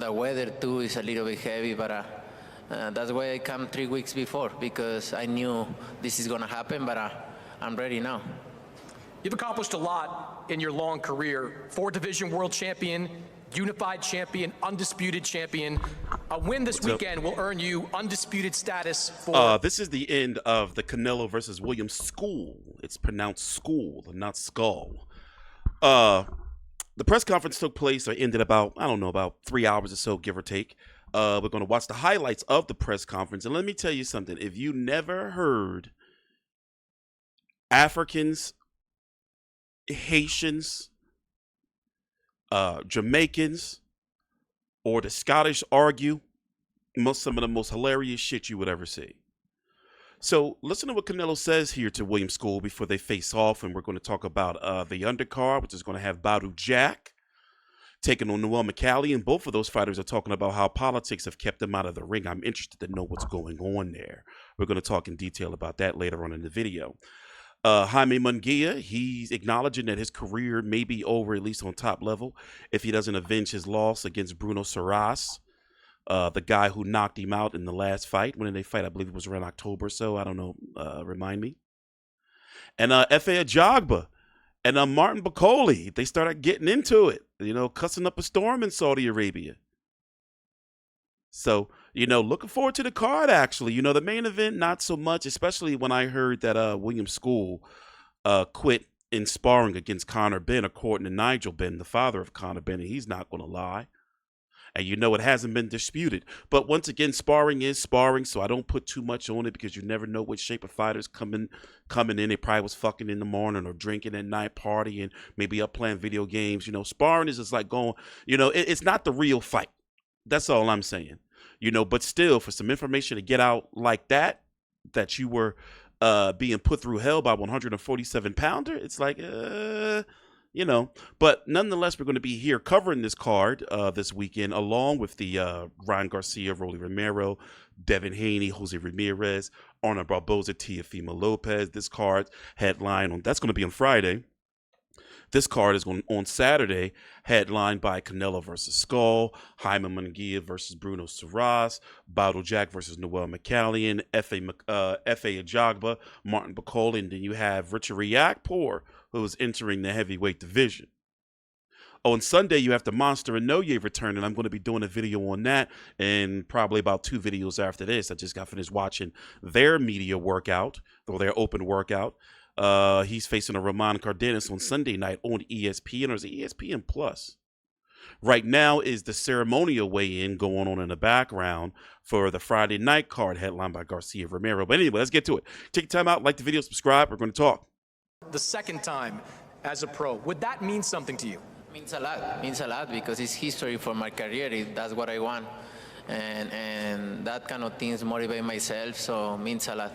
The weather too is a little bit heavy, but that's why I come 3 weeks before, because I knew this is going to happen, but I'm ready now. You've accomplished a lot in your long career. 4-division world champion, unified champion, undisputed champion. A win this weekend will earn you undisputed status for... This is the end of the Canelo versus William Scull. It's pronounced School, not Skull. The press conference took place or ended about, I don't know, about 3 hours or so, give or take. We're going to watch the highlights of the press conference. And let me tell you something. If you never heard Africans, Haitians, Jamaicans, or the Scottish argue, some of the most hilarious shit you would ever see. So listen to what Canelo says here to William Scull before they face off, and we're going to talk about the undercard, which is going to have Badou Jack taking on Noel Mikaelian. Both of those fighters are talking about how politics have kept them out of the ring. I'm interested to know what's going on there. We're going to talk in detail about that later on in the video. Jaime Munguía, he's acknowledging that his career may be over, at least on top level, if he doesn't avenge his loss against Bruno Surace. The guy who knocked him out in the last fight. When did they fight? I believe it was around October or so. I don't know. Remind me. And F.A. Ajagba and Martin Bakole, they started getting into it, cussing up a storm in Saudi Arabia. So, looking forward to the card, actually. The main event, not so much, especially when I heard that William Scull quit in sparring against Conor Benn, according to Nigel Benn, the father of Conor Benn, and he's not going to lie. And it hasn't been disputed. But once again, sparring is sparring, so I don't put too much on it because you never know what shape a fighter's coming in. They probably was fucking in the morning or drinking at night, partying, maybe up playing video games. Sparring is just like going, it's not the real fight. That's all I'm saying. But still, for some information to get out like that you were being put through hell by 147-pounder, it's like, but nonetheless, we're going to be here covering this card this weekend, along with the Ryan Garcia, Rolly Romero, Devin Haney, Jose Ramirez, Arnold Barboza, Teofimo Lopez. This card headline that's going to be on Friday. This card is on Saturday, headlined by Canelo versus Scull, Jaime Munguía versus Bruno Surace, Badou Jack versus Noel Mikaelian, F.A. Ajagba, Martin Bakole, and then you have Richard Riyadh, who is entering the heavyweight division. On Sunday, you have the Monster and Noye return, and I'm going to be doing a video on that, and probably about 2 videos after this. I just got finished watching their media workout, or their open workout. He's facing a Roman Cardenas on Sunday night on ESPN, or is it ESPN Plus? Right now is the ceremonial weigh-in going on in the background for the Friday night card headlined by Garcia Romero. But anyway, let's get to it. Take your time out, like the video, subscribe. We're going to talk. The second time as a pro, would that mean something to you? Means a lot because it's history for my career. That's what I want. And that kind of things motivate myself, so means a lot.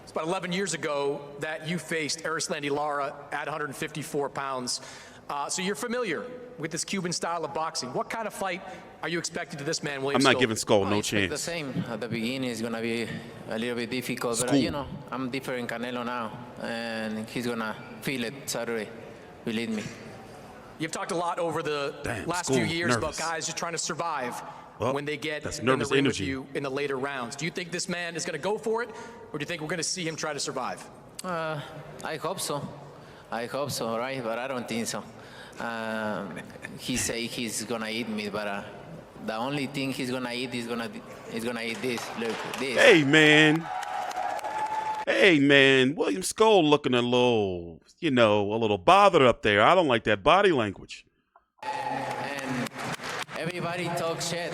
It's about 11 years ago that you faced Erislandy Lara at 154 pounds. So you're familiar with this Cuban style of boxing. What kind of fight are you expecting to this man, William Scull? I'm not giving Scull no chance. The same. At the beginning, it's going to be a little bit difficult. But, I'm different Canelo now. And he's going to feel it Saturday. Believe me. You've talked a lot over the last few years about guys just trying to survive when they get in the ring with you in the later rounds. Do you think this man is going to go for it, or do you think we're going to see him try to survive? I hope so. I hope so, right? But I don't think so. He say he's going to eat me, but the only thing he's going to eat is going to eat this. Look, this. Hey, man. Hey, man. William Scull looking a little, a little bothered up there. I don't like that body language. And everybody talks shit,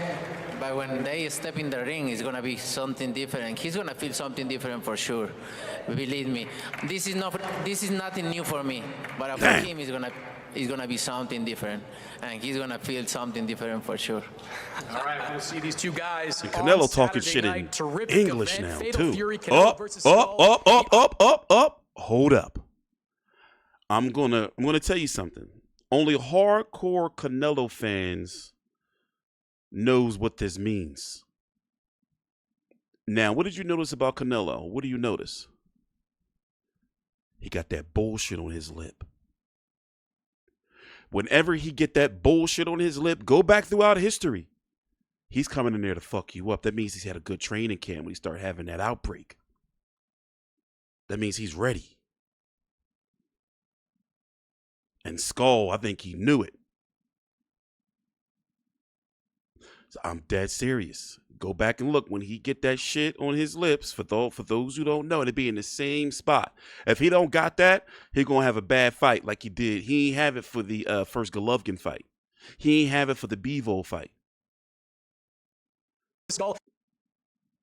but when they step in the ring, it's gonna be something different. He's gonna feel something different for sure. Believe me, this is nothing new for me, but for him, it's gonna be something different, and he's gonna feel something different for sure. All right, we'll see these two guys. And Canelo talking shit in English now too. Up. Hold up. I'm gonna tell you something. Only hardcore Canelo fans knows what this means. Now, what did you notice about Canelo? What do you notice? He got that bullshit on his lip. Whenever he get that bullshit on his lip, go back throughout history. he's coming in there to fuck you up. That means he's had a good training camp when he start having that outbreak. That means he's ready. And Scull, I think he knew it. So I'm dead serious. Go back and look when he get that shit on his lips. For those who don't know, it'd be in the same spot. If he don't got that, he gonna have a bad fight like he did. He ain't have it for the first Golovkin fight. He ain't have it for the Bivol fight. Scull,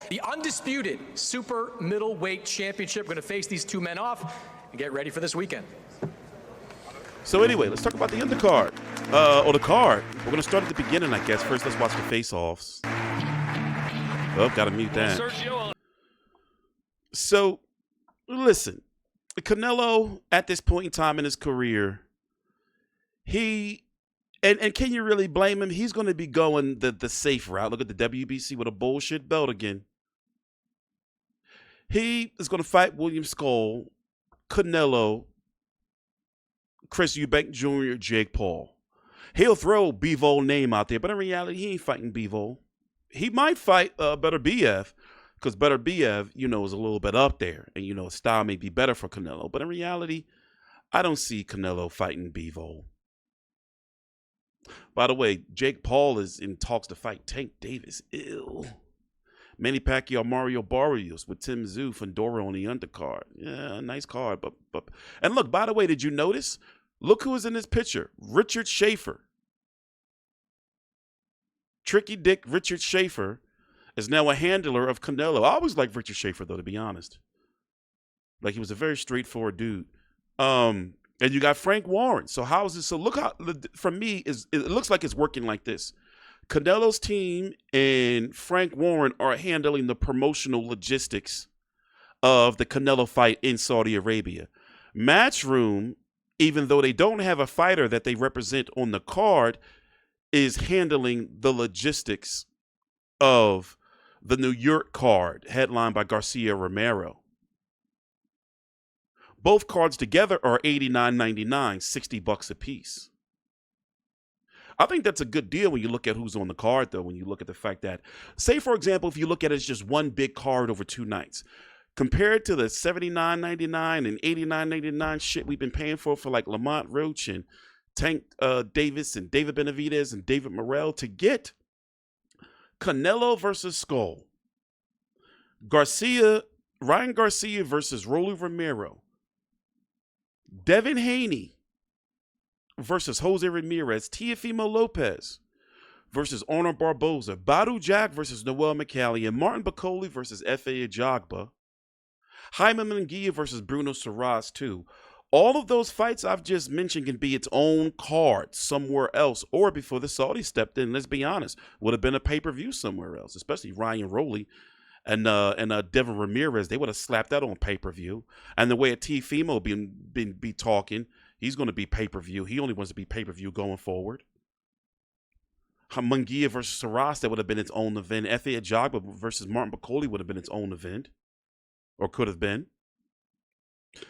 the undisputed super middleweight championship. We're going to face these two men off and get ready for this weekend. So anyway, let's talk about the undercard, or the card. We're going to start at the beginning, I guess. First, let's watch the face-offs. Oh, got to mute that. So, listen, Canelo, at this point in time in his career, and can you really blame him? He's going to be going the safe route. Look at the WBC with a bullshit belt again. He is going to fight William Scull, Canelo, Chris Eubank Jr., Jake Paul. He'll throw Bivol name out there, but in reality, he ain't fighting Bivol. He might fight Better BF, because Better BF, you know, is a little bit up there, and, you know, his style may be better for Canelo. But in reality, I don't see Canelo fighting Bivol. By the way, Jake Paul is in talks to fight Tank Davis. Ew. Manny Pacquiao, Mario Barrios with Tim Tszyu, Fundora on the undercard. Yeah, nice card. But and look, by the way, did you notice? Look who is in this picture. Richard Schaefer. Tricky Dick Richard Schaefer is now a handler of Canelo. I always liked Richard Schaefer, though, to be honest. Like, he was a very straightforward dude. And you got Frank Warren. So how is this? So look how, for me, it looks like it's working like this. Canelo's team and Frank Warren are handling the promotional logistics of the Canelo fight in Saudi Arabia. Matchroom, even though they don't have a fighter that they represent on the card, is handling the logistics of the New York card, headlined by Garcia Romero. Both cards together are $89.99, $60 a piece. I think that's a good deal when you look at who's on the card, though, when you look at the fact that, say, for example, if you look at it as just one big card over 2 nights, compared to the $79.99 and $89.99 shit we've been paying for like Lamont Roach and Tank Davis and David Benavidez and David Morrell, to get Canelo versus Scull, Ryan Garcia versus Rolly Romero, Devin Haney versus Jose Ramirez, Teofimo Lopez versus Honor Barboza, Badou Jack versus Noel Mikaelian, Martin Bakole versus F.A. Ajagba, Jaime Munguía versus Bruno Surace, too. All of those fights I've just mentioned can be its own card somewhere else, or before the Saudis stepped in, let's be honest, would have been a pay-per-view somewhere else, especially Ryan Roley and Devin Ramirez. They would have slapped that on pay-per-view. And the way a Teofimo be talking, he's going to be pay-per-view. He only wants to be pay-per-view going forward. Munguía versus Surace, that would have been its own event. F.A. Ajagba versus Martin Bakole would have been its own event, or could have been.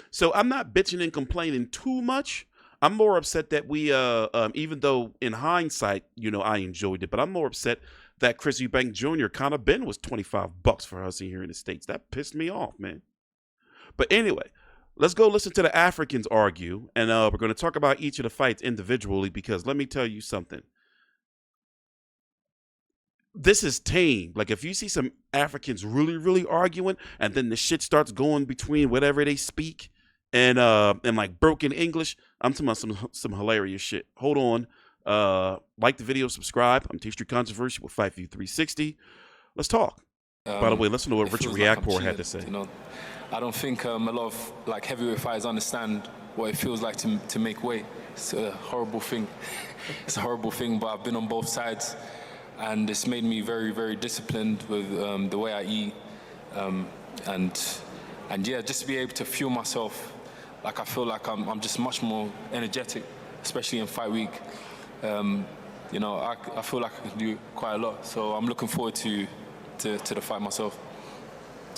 So I'm not bitching and complaining too much. I'm more upset that we, even though in hindsight, you know, I enjoyed it, but I'm more upset that Chris Eubank Jr. kind of was $25 for us here in the States. That pissed me off, man. But anyway, let's go listen to the Africans argue, and we're going to talk about each of the fights individually, because let me tell you something. This is tame. Like, if you see some Africans really, really arguing, and then the shit starts going between whatever they speak and like broken English, I'm talking about some hilarious shit. Hold on. Like the video, subscribe. I'm T-Street Controversy with Fight View 360. Let's talk. By the way, listen to what Richard Reactor had to say. You know, I don't think a lot of like heavyweight fighters understand what it feels like to make weight. It's a horrible thing. It's a horrible thing, but I've been on both sides. And it's made me very, very disciplined with the way I eat, and yeah, just to be able to fuel myself. Like, I feel like I'm just much more energetic, especially in fight week. You know, I feel like I can do quite a lot. So I'm looking forward to the fight myself.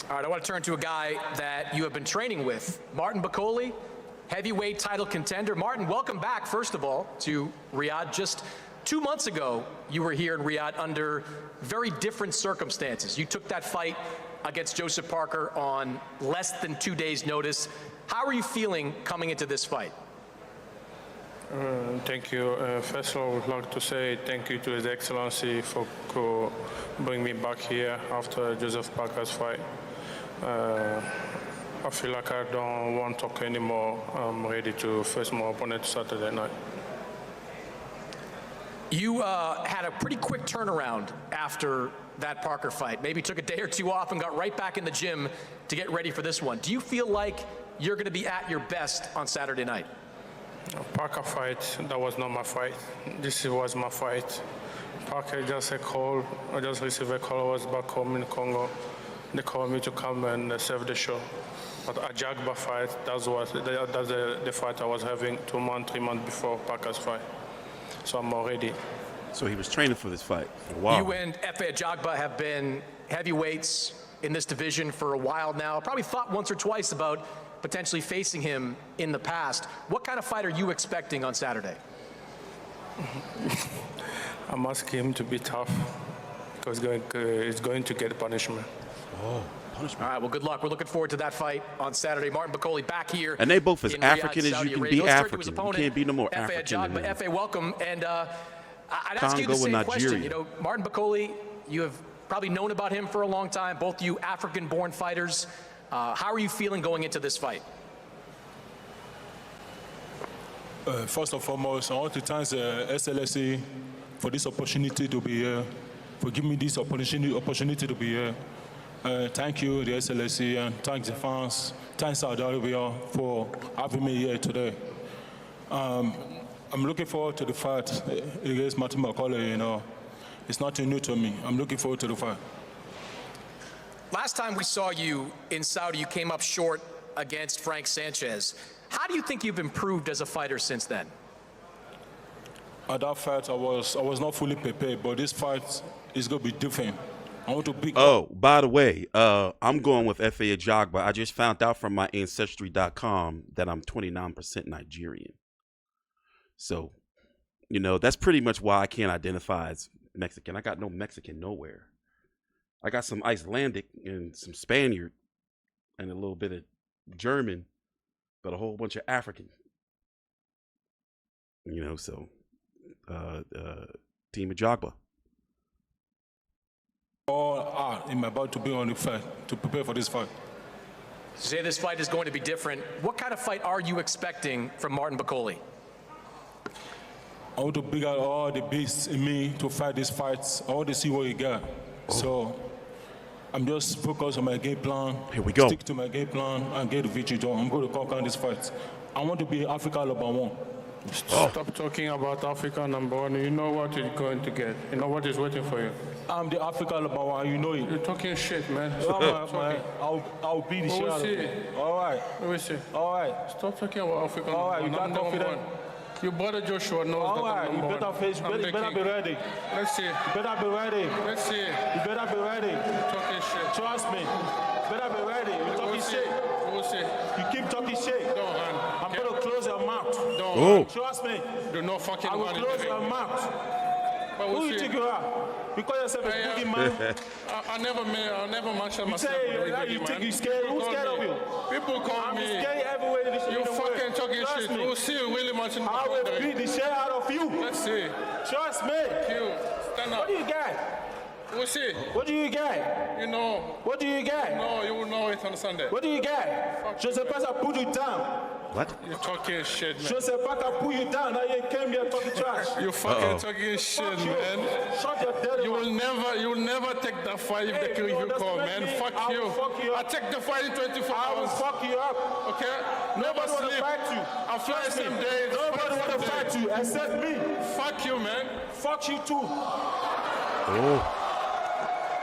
All right, I want to turn to a guy that you have been training with, Martin Bakole, heavyweight title contender. Martin, welcome back, first of all, to Riyadh. Just 2 months ago, you were here in Riyadh under very different circumstances. You took that fight against Joseph Parker on less than 2 days' notice. How are you feeling coming into this fight? Thank you. First of all, I would like to say thank you to His Excellency for bringing me back here after Joseph Parker's fight. I feel like I don't want to talk anymore. I'm ready to face my opponent Saturday night. You had a pretty quick turnaround after that Parker fight. Maybe took a day or two off and got right back in the gym to get ready for this one. Do you feel like you're going to be at your best on Saturday night? Parker fight, that was not my fight. This was my fight. Parker just a call. I just received a call. I was back home in Congo. They called me to come and save the show. But Ajagba fight, that's the fight I was having 2 months, 3 months before Parker's fight. So I'm all ready. So he was training for this fight for a while. You and Efe Ajagba have been heavyweights in this division for a while now. Probably thought once or twice about potentially facing him in the past. What kind of fight are you expecting on Saturday? I'm asking him to be tough because he's going to get punishment. Oh, punishment. All right, well, good luck. We're looking forward to that fight on Saturday. Martin Bakole back here. And they both as in African Riyadh, as Saudi you can Arabia. be Let's turn to his African. You opponent, can't be no more Efe African than Ajagba. him. Efe, welcome. And I'd ask you Congo the same and question. Nigeria. You know, Martin Bakole, you have probably known about him for a long time, both you African-born fighters. How are you feeling going into this fight? First and foremost, I want to thank the SLSA for this opportunity to be here, for giving me this opportunity to be here. Thank you, the SLSA, and thank the fans. Thanks Saudi Arabia for having me here today. I'm looking forward to the fight against Martin Bakole. You know, it's nothing new to me. I'm looking forward to the fight. Last time we saw you in Saudi, you came up short against Frank Sanchez. How do you think you've improved as a fighter since then? At that fight, I was not fully prepared, but this fight is going to be different. I want to pick by the way, I'm going with Efe Ajagba. I just found out from my Ancestry.com that I'm 29% Nigerian. So, you know, that's pretty much why I can't identify as Mexican. I got no Mexican nowhere. I got some Icelandic and some Spaniard and a little bit of German, but a whole bunch of African. You know, so Team Ajagba. All I'm about to be on the fight, to prepare for this fight. You say this fight is going to be different. What kind of fight are you expecting from Martin Bakole? I want to bring out all the beasts in me to fight these fights. I want to see what you got. So I'm just focused on my game plan. Here we go. Stick to my game plan and get the victory done. I'm going to conquer this fight. I want to be Africa #1. Stop talking about Africa #1. You know what you're going to get. You know what is waiting for you. I'm the Africa #1. You know it. You're talking shit, man. I'll beat the shit out of you. All right. Let me see. All right. Stop talking about Africa. All right. You got confidence? Your brother Joshua knows All that right. I'm You number better one. face. You I'm the better be king. ready. Let's see. You better be ready. Let's see. You better be ready. Talking shit. Trust me. You better be ready. You're talking We'll see. shit. We'll see. You keep talking shit. Don't run. I'm going to close your mouth. Don't Oh. run. Trust me. Do not fucking I will run in close the your ring. mouth. But Who we'll you see. think you are? You call yourself a boogie man? I never mentioned You myself. say as a you boogie think man. you scared? People Who's call scared me- of you? People call I'm me. scared everywhere in this You fucking talking Trust shit. me. We'll see William Martin. I will beat the shit out of you. Let's see. Trust me. You stand What up. do you get? We'll see. What do you get? You know. What do you get? No, you will know it on Sunday. What do you get? Je sais pas, ça put you down. What? You're talking shit, man. Je sais pas, ça put you down. Now you came here talking trash. You fucking talking shit, Fuck you. man. Shut your dirty You mouth. will never take that fight if Hey, they you if you call, understand man. me? Fuck I you. will fuck you I up. take the fight in 24 I will hours. fuck you up. Okay? Never Nobody wanna sleep. fight you. I fly Trust me. some days. Nobody fight wanna some fight days. you except me. Fuck you, man. Fuck you too. Oh.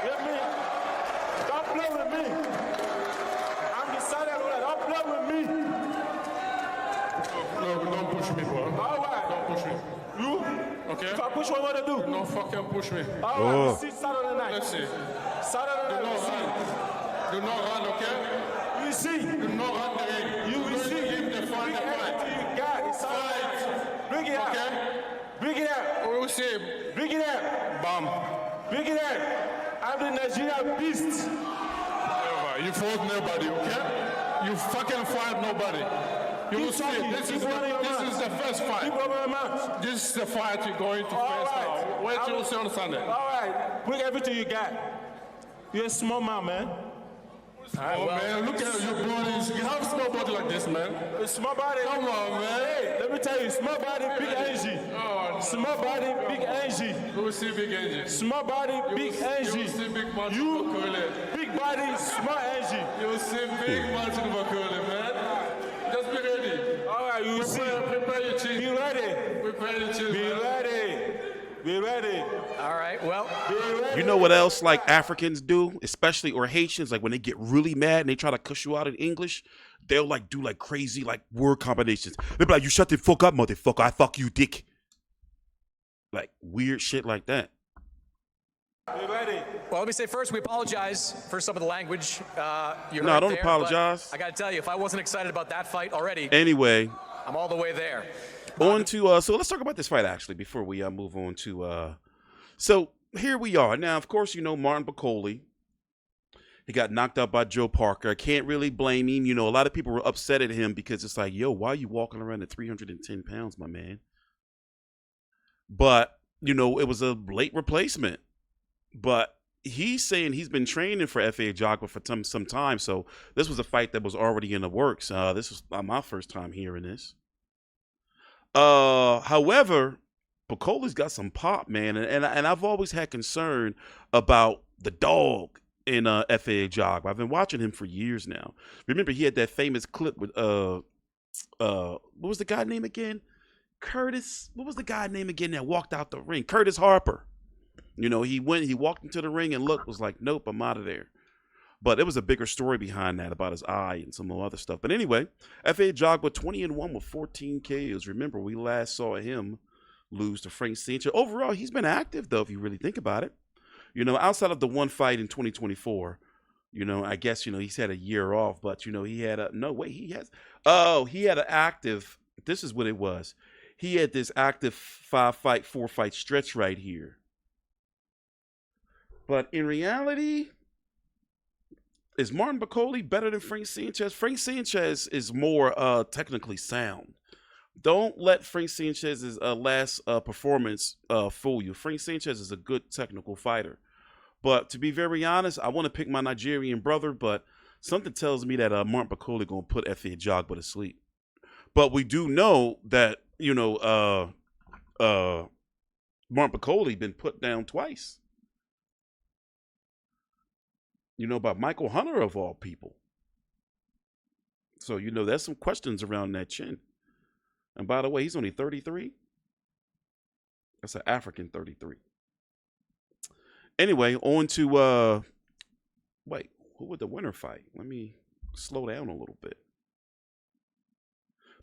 Get me? Don't play with me. I'm decided on that. Don't play with me. No, don't push me, bro. All right. Don't push me. You? Okay? If I push, what you want to do? No fucking push me. All right. Oh. We see Saturday night. Let's see. Saturday Do night. not We see. run. Do not run, okay? We see. Do not run the ring. You will see. Give the fight Bring a fight. everything you got. It's Saturday night. Bring it out. Okay? Big it up. We will see. Big it up. Bam. Big it up. I'm the Nigerian beast. Never. You fought nobody, okay? You fucking fought nobody. You will see. This is the first fight. This is the fight you're going to face now. Wait till you see on Sunday. All right. Bring everything you got. You're a small man. Oh, man, look at your bodies. You have small body like this, man. Small body. Come on, man. Hey, let me tell you, small body, big energy. Oh, no. Small body, big energy. You will see big energy. Small body, big energy. You will see big Martin You, Bakole. big body, small energy. You will see big Martin Bakole, man. Just be ready. All right, you see. Prepare your chin. Be ready. Prepare your chin. Be man. ready. Be ready. All right, well. Be ready. You know what else like Africans do, especially or Haitians, like when they get really mad and they try to cuss you out in English, they'll like do like crazy like word combinations. They'll be like, "You shut the fuck up, motherfucker. I fuck you, dick." Like weird shit like that. Be ready. Well, let me say first, we apologize for some of the language. No, don't apologize. I got to tell you, if I wasn't excited about that fight already, Anyway, I'm all the way there. on to so let's talk about this fight actually before we move on to so here we are now. Of course, you know Martin Bakole. He got knocked out by Joe Parker. I can't really blame him. You know, a lot of people were upset at him because it's like, yo, why are you walking around at 310 pounds, my man? But you know, it was a late replacement. But he's saying he's been training for F.A. Ajagba for some time, so this was a fight that was already in the works. This was my first time hearing this. However, Bakole's got some pop, man, and I've always had concern about the dog in F.A. Ajagba. I've been watching him for years now. Remember, he had that famous clip with what was the guy name again? Curtis. What was the guy name again that walked out the ring? Curtis Harper. You know, he walked into the ring and looked, was like, nope, I'm out of there. But it was a bigger story behind that about his eye and some other stuff. But anyway, F.A. Ajagba 20-1 with 14 KOs. Remember, we last saw him lose to Frank Sanchez. Overall, he's been active, though, if you really think about it. You know, outside of the one fight in 2024, you know, I guess, you know, he's had a year off. But, you know, he had he had an active, this is what it was. He had this active 4-fight stretch right here. But in reality, is Martin Bakole better than Frank Sanchez? Frank Sanchez is more technically sound. Don't let Frank Sanchez's last performance fool you. Frank Sanchez is a good technical fighter. But to be very honest, I want to pick my Nigerian brother, but something tells me that Martin Bakole going to put F.A. Ajagba to sleep. But we do know that, you know, Martin Bakole been put down twice. You know, by Michael Hunter of all people. So, you know, there's some questions around that chin. And by the way, he's only 33. That's an African 33. Anyway, on to, wait, who would the winner fight? Let me slow down a little bit.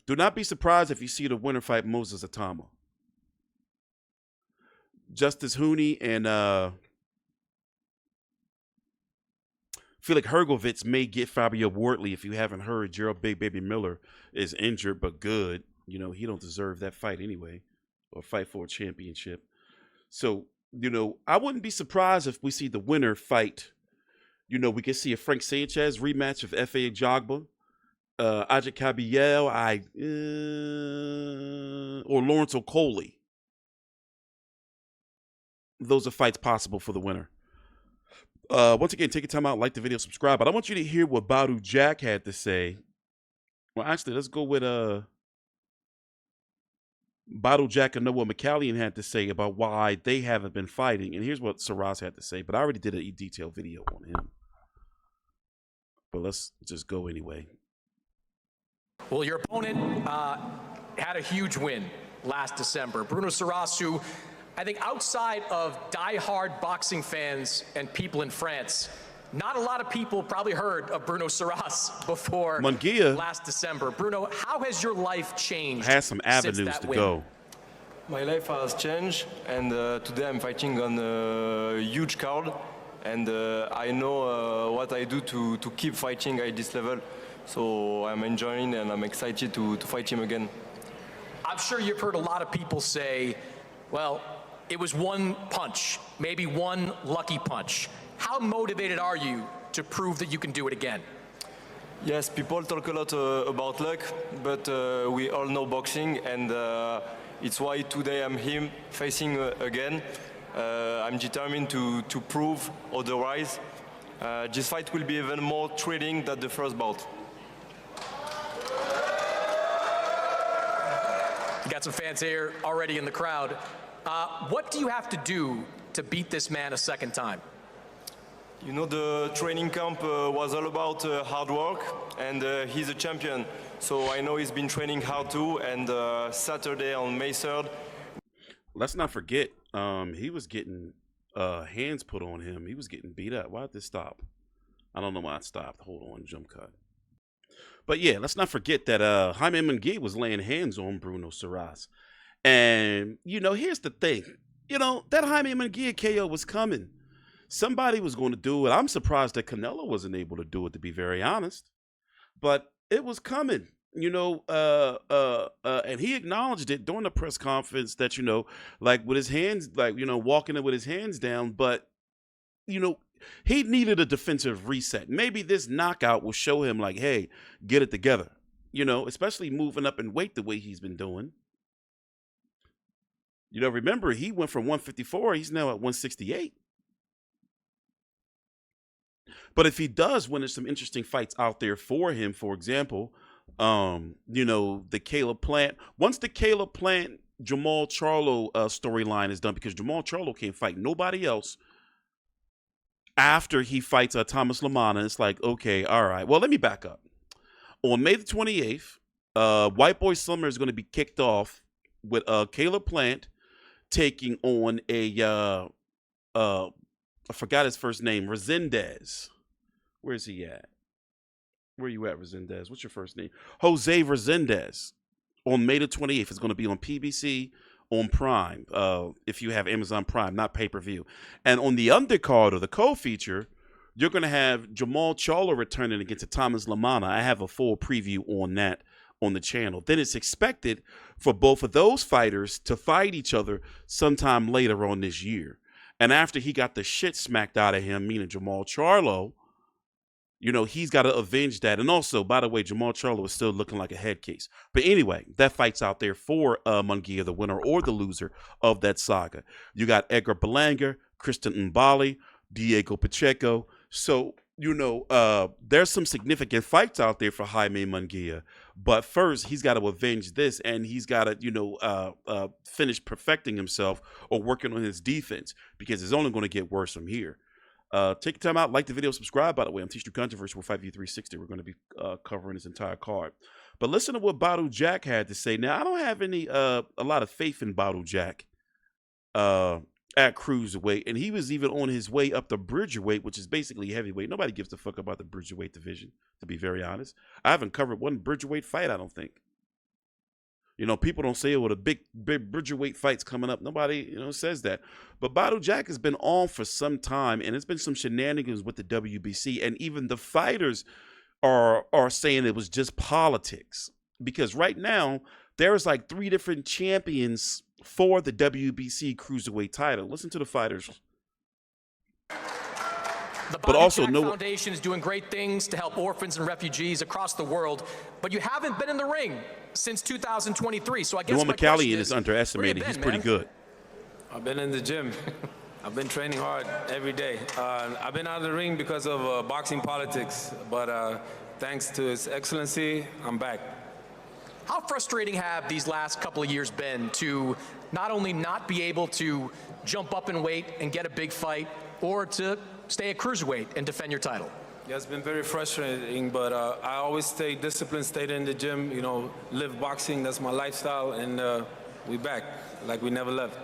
Do not be surprised if you see the winner fight Moses Atama. Justice Hooney and, Felix Hergovitz may get Fabio Wardley. If you haven't heard, Gerald Big Baby Miller is injured but good. You know, he don't deserve that fight anyway, or fight for a championship. So, you know, I wouldn't be surprised if we see the winner fight. You know, we could see a Frank Sanchez rematch of F.A. Ajagba, Ajagba, or Lawrence Okoli. Those are fights possible for the winner. Once again, take your time out, like the video, subscribe. But I want you to hear what Badou Jack had to say. Well, actually, let's go with Badou Jack and Noel Mikaelian had to say about why they haven't been fighting. And here's what Surace had to say. But I already did a detailed video on him. But let's just go anyway. Well, your opponent had a huge win last December. Bruno Surace, who I think outside of die-hard boxing fans and people in France, not a lot of people probably heard of Bruno Surace before Munguía last December. Bruno, how has your life changed? Has some avenues since that to win? go. My life has changed, and today I'm fighting on a huge card, and I know what I do to keep fighting at this level. So I'm enjoying and I'm excited to fight him again. I'm sure you've heard a lot of people say Well, it was one punch, maybe one lucky punch. How motivated are you to prove that you can do it again? Yes, people talk a lot about luck, but we all know boxing, and it's why today I'm here facing again. I'm determined to prove otherwise. This fight will be even more thrilling than the first bout. You got some fans here already in the crowd. What do you have to do to beat this man a second time? You know, the training camp was all about hard work, and he's a champion. So I know he's been training hard too, and Saturday on May 3rd. Let's not forget, he was getting hands put on him. He was getting beat up. Why did this stop? I don't know why it stopped. Hold on, jump cut. But yeah, let's not forget that Jaime Munguía was laying hands on Bruno Surace. And, you know, here's the thing. You know, that Jaime Munguía KO was coming. Somebody was going to do it. I'm surprised that Canelo wasn't able to do it, to be very honest. But it was coming, you know, and he acknowledged it during the press conference that, you know, like with his hands, like, you know, walking it with his hands down. But, you know, he needed a defensive reset. Maybe this knockout will show him like, hey, get it together, you know, especially moving up in weight the way he's been doing. You know, remember, he went from 154. He's now at 168. But if he does win, there's some interesting fights out there for him. For example, you know, the Caleb Plant. Once the Caleb Plant Jamal Charlo storyline is done, because Jamal Charlo can't fight nobody else after he fights Thomas Lamana, it's like, okay, all right. Well, let me back up. On May the 28th, White Boy Summer is going to be kicked off with Caleb Plant taking on a I forgot his first name, Resendez. Where's he at? Where you at, Resendez? What's your first name? Jose Resendez. On May the 28th, it's going to be on PBC, on Prime, if you have Amazon Prime, not pay-per-view. And on the undercard or the co-feature, you're going to have Jamal Charlo returning against Thomas Lamana. I have a full preview on that on the channel. Then it's expected for both of those fighters to fight each other sometime later on this year. And after he got the shit smacked out of him, meaning Jamal Charlo, you know, he's got to avenge that. And also, by the way, Jamal Charlo is still looking like a head case. But anyway, that fight's out there for Munguía, the winner or the loser of that saga. You got Edgar Berlanga, Christian Mbali, Diego Pacheco. So, you know, there's some significant fights out there for Jaime Munguía. But first, he's got to avenge this, and he's got to, you know, finish perfecting himself or working on his defense, because it's only going to get worse from here. Take your time out, like the video, subscribe, by the way. I'm teaching you controversy with 5v360. We're going to be covering this entire card. But listen to what Badou Jack had to say. Now, I don't have any a lot of faith in Badou Jack at cruiserweight, and he was even on his way up to bridgerweight, which is basically heavyweight. Nobody gives a fuck about the bridgerweight division, to be very honest. I haven't covered one bridgerweight fight, I don't think. You know, people don't say, oh, the big bridgerweight fights coming up. Nobody, you know, says that. But Badou Jack has been on for some time, and it's been some shenanigans with the WBC, and even the fighters are saying it was just politics. Because right now, there's like 3 different champions for the WBC cruiserweight title. Listen to the fighters. The Badou Jack Foundation is doing great things to help orphans and refugees across the world, but you haven't been in the ring since 2023. So I guess Noel Mikaelian is underestimated. He's pretty good. I've been in the gym. I've been training hard every day. I've been out of the ring because of boxing politics, but thanks to His Excellency, I'm back. How frustrating have these last couple of years been to not only not be able to jump up in weight and get a big fight, or to stay at cruiserweight and defend your title? Yeah, it's been very frustrating, but I always stay disciplined, stayed in the gym, you know, live boxing, that's my lifestyle, and we back like we never left.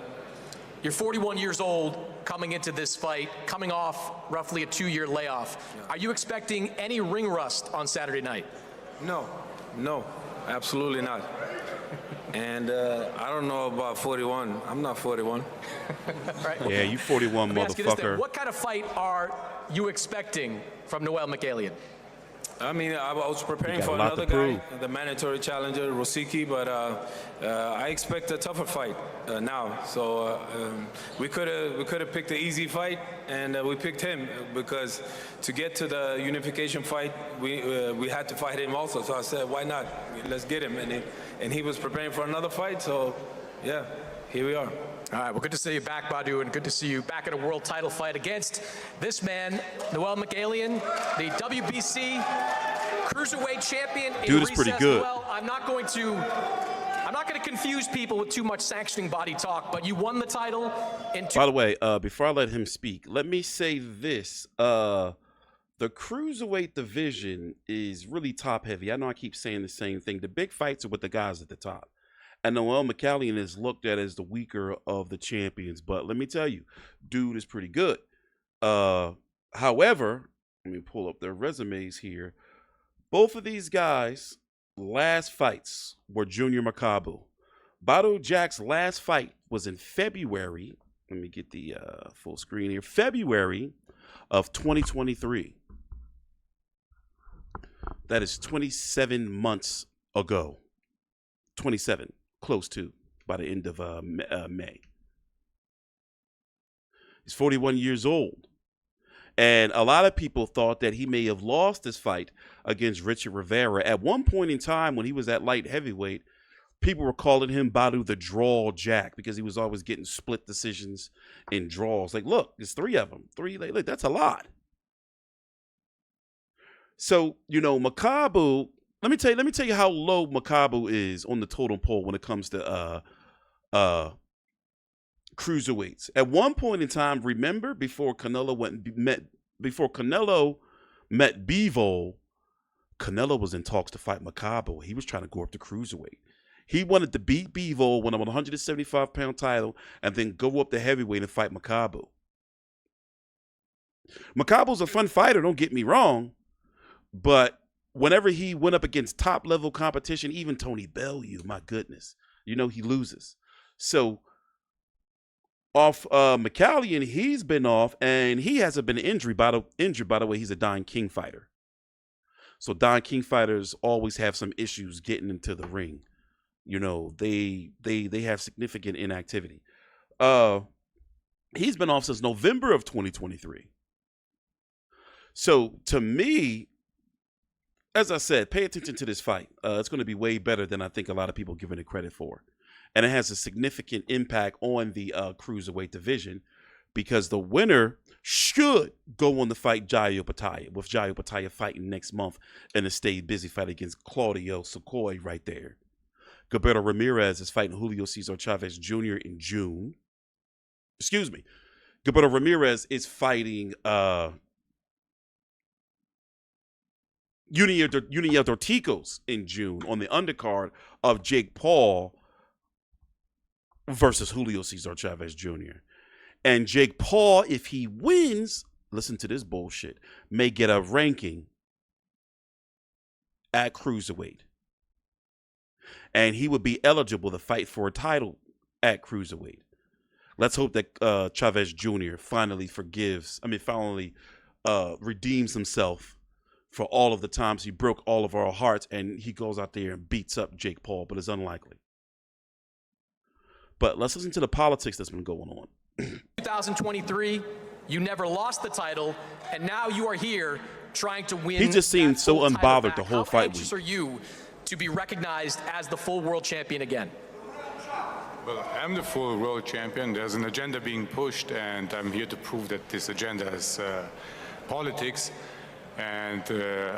You're 41 years old coming into this fight, coming off roughly a 2-year layoff. Yeah. Are you expecting any ring rust on Saturday night? No, absolutely not. And I don't know about 41. I'm not 41. Right. Yeah, you 41, motherfucker. What kind of fight are you expecting from Noel Mikaelian? I mean, I was preparing got for a lot another to guy, prove. the mandatory challenger, Rosicki, but I expect a tougher fight now. So we could have picked the easy fight, and we picked him because to get to the unification fight, we had to fight him also. So I said, why not? Let's get him. And he was preparing for another fight. So yeah, here we are. All right, well, good to see you back, Badou, and good to see you back in a world title fight against this man, Noel Mikaelian, the WBC cruiserweight champion. Dude is pretty good. Noel, I'm not going to confuse people with too much sanctioning body talk, but you won the title in By the way, before I let him speak, let me say this. The cruiserweight division is really top heavy. I know I keep saying the same thing. The big fights are with the guys at the top. And Noel Mikaelian is looked at as the weaker of the champions. But let me tell you, dude is pretty good. However, let me pull up their resumes here. Both of these guys' last fights were Junior Makabu. Badou Jack's last fight was in February. Let me get the full screen here. February of 2023. That is 27 months ago. 27. Close to, by the end of May. He's 41 years old. And a lot of people thought that he may have lost this fight against Richard Rivera. At one point in time when he was at light heavyweight, people were calling him Badou the Draw Jack because he was always getting split decisions in draws. Like, look, there's 3 of them. 3, like, that's a lot. So, you know, Makabu, let me tell you how low Makabu is on the totem pole when it comes to cruiserweights. At one point in time, remember before Canelo met Bivol, Canelo was in talks to fight Makabu. He was trying to go up to cruiserweight. He wanted to beat Bivol, win a 175-pound title, and then go up to heavyweight and fight Makabu. Makabu's a fun fighter, don't get me wrong, but whenever he went up against top-level competition, even Tony Bellew, my goodness, you know he loses. So off Mikaelian, he's been off, and he hasn't been injured. By the way, he's a Don King fighter. So Don King fighters always have some issues getting into the ring. You know, they have significant inactivity. He's been off since November of 2023. So to me, as I said, pay attention to this fight. It's going to be way better than I think a lot of people giving it credit for. And it has a significant impact on the cruiserweight division because the winner should go on to fight Jairo Pataya, with Jairo Pataya fighting next month in a stay busy fight against Claudio Sukhoi right there. Gilberto Ramirez is fighting Julio Cesar Chavez Jr. in June. Excuse me. Gilberto Ramirez is fighting Junior Dorticos in June on the undercard of Jake Paul versus Julio Cesar Chavez Jr. And Jake Paul, if he wins, listen to this bullshit, may get a ranking at cruiserweight. And he would be eligible to fight for a title at cruiserweight. Let's hope that Chavez Jr. finally redeems himself for all of the times he broke all of our hearts and he goes out there and beats up Jake Paul, but it's unlikely. But let's listen to the politics that's been going on. 2023, you never lost the title, and now you are here trying to win. He just seemed so unbothered the whole fight week. How anxious are you to be recognized as the full world champion again? Well, I'm the full world champion. There's an agenda being pushed, and I'm here to prove that this agenda is politics. And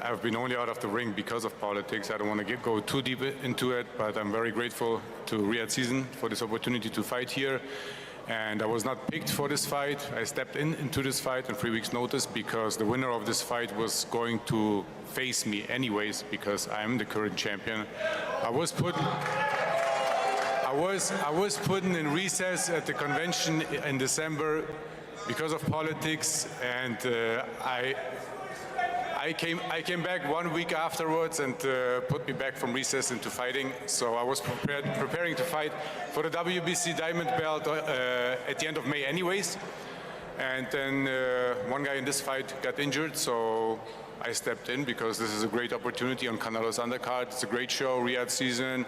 I've been only out of the ring because of politics. I don't want to go too deep into it, but I'm very grateful to Riyadh Season for this opportunity to fight here. And I was not picked for this fight. I stepped into this fight on 3 weeks' notice because the winner of this fight was going to face me anyways because I'm the current champion. I was put in recess at the convention in December because of politics, and I came back 1 week afterwards and put me back from recess into fighting. So I was preparing to fight for the WBC Diamond belt at the end of May anyways. And then one guy in this fight got injured, so I stepped in because this is a great opportunity on Canelo's undercard. It's a great show, Riyadh season.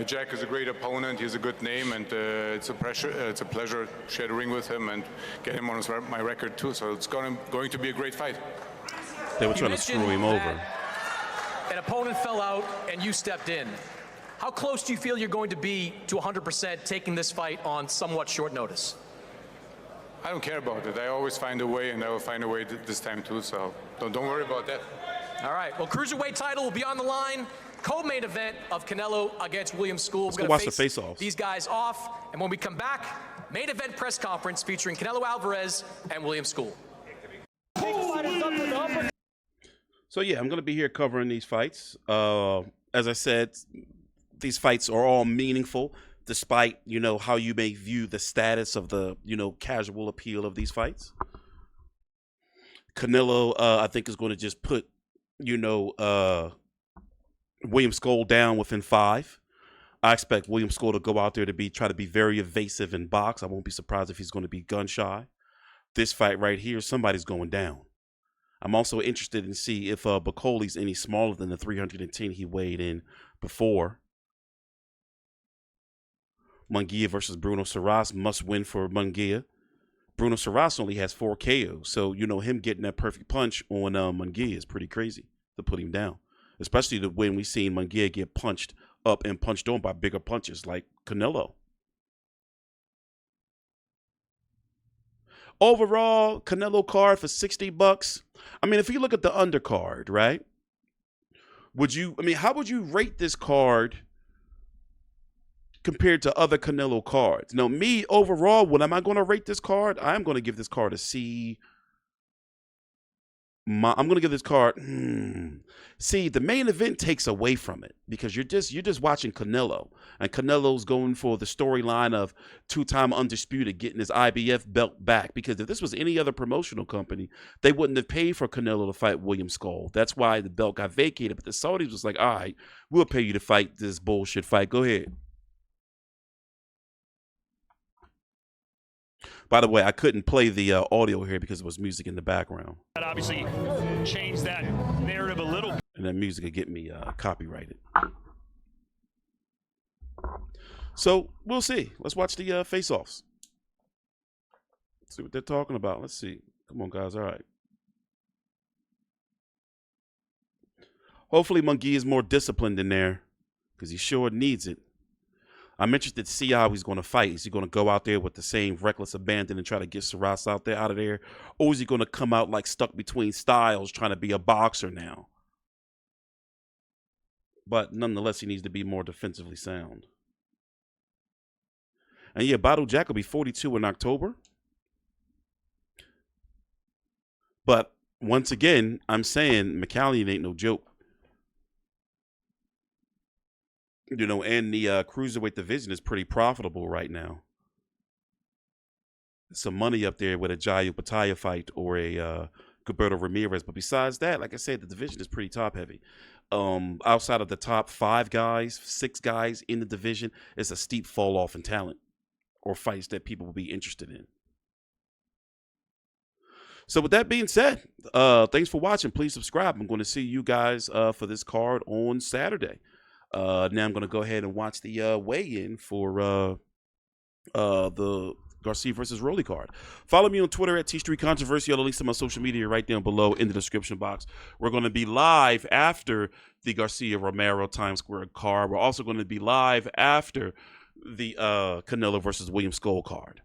Jack is a great opponent. He has a good name, and it's a pleasure to share the ring with him and get him on my record too. So it's going to be a great fight. They were trying to screw him over. An opponent fell out, and you stepped in. How close do you feel you're going to be to 100% taking this fight on somewhat short notice? I don't care about it. I always find a way, and I will find a way this time too. So don't worry about that. All right. Well, cruiserweight title will be on the line. Co-main event of Canelo against William Scull. Let's go watch the face-offs. These guys off, and when we come back, main event press conference featuring Canelo Alvarez and William Scull. So yeah, I'm going to be here covering these fights. As I said, these fights are all meaningful, despite, you know, how you may view the status of the, you know, casual appeal of these fights. Canelo, I think, is going to just put, you know, William Scull down within 5. I expect William Scull to go out there to try to be very evasive in box. I won't be surprised if he's going to be gun shy. This fight right here, somebody's going down. I'm also interested in see if Bakole's any smaller than the 310 he weighed in before. Munguía versus Bruno Surace, must win for Munguía. Bruno Surace only has 4 KOs, so, you know, him getting that perfect punch on Munguía is pretty crazy to put him down. Especially when we've seen Munguía get punched up and punched on by bigger punches like Canelo. Overall, Canelo card for $60. I mean, if you look at the undercard, right? How would you rate this card compared to other Canelo cards? Now, me, overall, what am I going to rate this card? I'm going to give this card a C. I'm going to give this card, See, the main event takes away from it because you're just watching Canelo, and Canelo's going for the storyline of 2-time undisputed, getting his IBF belt back. Because if this was any other promotional company, they wouldn't have paid for Canelo to fight William Scull. That's why the belt got vacated. But the Saudis was like, all right, we'll pay you to fight this bullshit fight. Go ahead. By the way, I couldn't play the audio here because there was music in the background. That obviously changed that narrative a little bit. And that music would get me copyrighted. So we'll see. Let's watch the face-offs. See what they're talking about. Let's see. Come on, guys. All right. Hopefully Munguía is more disciplined in there because he sure needs it. I'm interested to see how he's going to fight. Is he going to go out there with the same reckless abandon and try to get Surace out of there? Or is he going to come out like stuck between styles trying to be a boxer now? But nonetheless, he needs to be more defensively sound. And yeah, Badou Jack will be 42 in October. But once again, I'm saying Mikaeljan ain't no joke. You know, and the cruiserweight division is pretty profitable right now. Some money up there with a Jai Upataya fight or a Gilberto Ramirez. But besides that, like I said, the division is pretty top heavy. Outside of the top 5 guys, 6 guys in the division, it's a steep fall off in talent or fights that people will be interested in. So with that being said, thanks for watching. Please subscribe. I'm going to see you guys for this card on Saturday. Now I'm going to go ahead and watch the weigh-in for the Garcia versus Rolly card. Follow me on Twitter at T3Controversy. All the links to my social media right down below in the description box. We're going to be live after the Garcia Romero Times Square card. We're also going to be live after the Canelo versus William Scull card.